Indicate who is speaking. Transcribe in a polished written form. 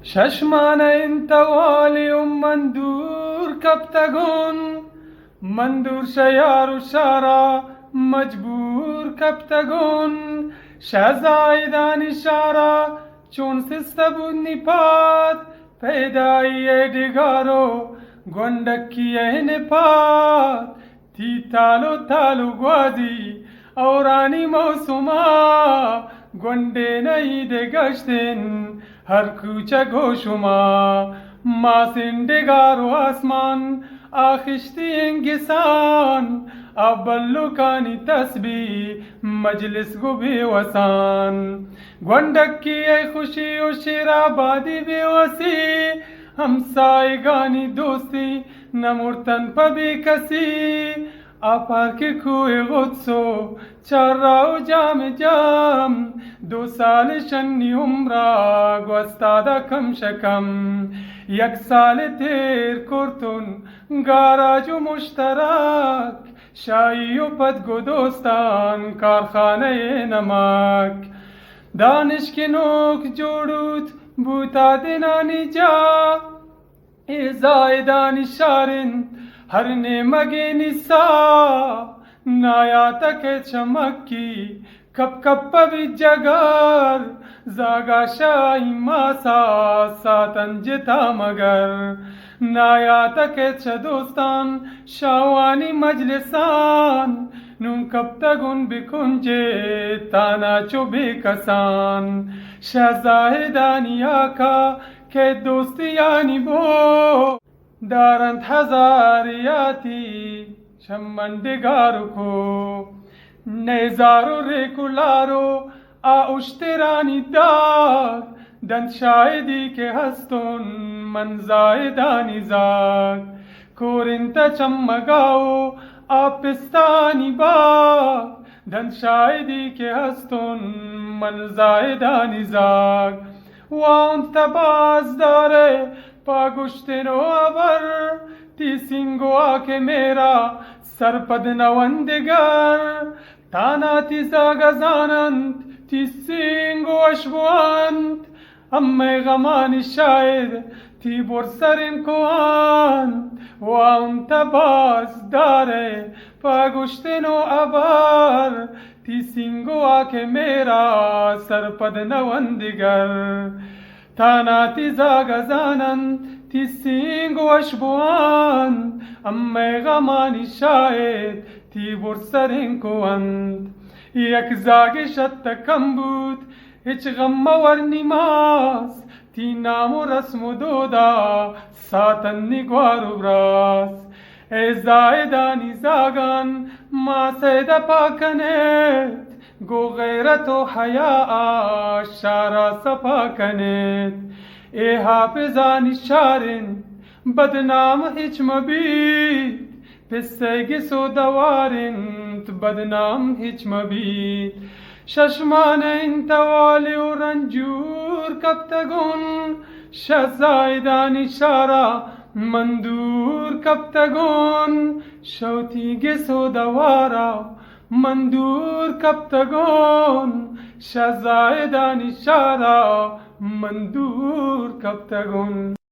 Speaker 1: ششمان انت والي مندور کب تگون مندور شیار و شارا مجبور کب تگون شهزایدان شارا چون سسته بود نپاد پیدایی دیگارو گندکی نپاد تی تالو گوازی اورانی موسوما گنده نیده گشتن هر کوچه گوشما ماسندگار و آسمان آخشتی انگسان ابلوکانی تسبیح مجلس گو بیوسان گندکی ای خوشی و شیرآبادی بیوسی همسایگانی دوستی نمرتن پا بی کسی آپار که کوه غدسو چرا و جام 2 سال شنی عمرا گوستادا کم شکم 1 سال تیر کرتون گاراج و مشترک شایی و پدگو دوستان کارخانه نمک دانش که نوک جوڑوت بوتا دینانی جا ایزای دانشارن هر نمگی نسا نایا تک چمکی کپ بی جگر زاگا شای ماسا ساتن جتا مگر نایا تک چه دوستان شاوانی مجلسان نون کب تگون بکنجه تانا چو بی کسان شهزایدانی آکا که دوستیانی بو دارند هزاریاتی شمندگارو کو نیزارو ریکولارو آشترانی دار دند شایدی که هستون من زایدانی زاد کورنتا چمگاو آپستانی با دند شایدی که هستون من زایدانی زاد وان تباز داره پاگوشتن و آور تی سنگوا که میرا سرپد نوندگر تانا تی زاگزانند تی سنگو اشبواند اما غمانی شاید تی برسرین کواند و اون تباز داره پاگوشتن و آور تی سنگوا که میرا سرپد نوندگر تانا تی زاگزانند تی سنگو اشبواند اما غمانی شاید تی برسرین کواند 1 زاگشت کم بود هیچ غم ورنیماس تی نام و رسم و دودا ساتن نگوار و براس ای زایدانی زاگان ما سیده پاکنید گو غیرت و حیاء شارا سپا کنید ای حافظانی شارن بدنام هیچ مبید پسیگ سودوارنت بدنام هیچ مبید ششمان انت والی و رنجور کب تگون شهزایدانی شارا مندور کب تگون شوتیگ سودوارا مندور کب تگون شهزایدانی شارا مندور کب تگون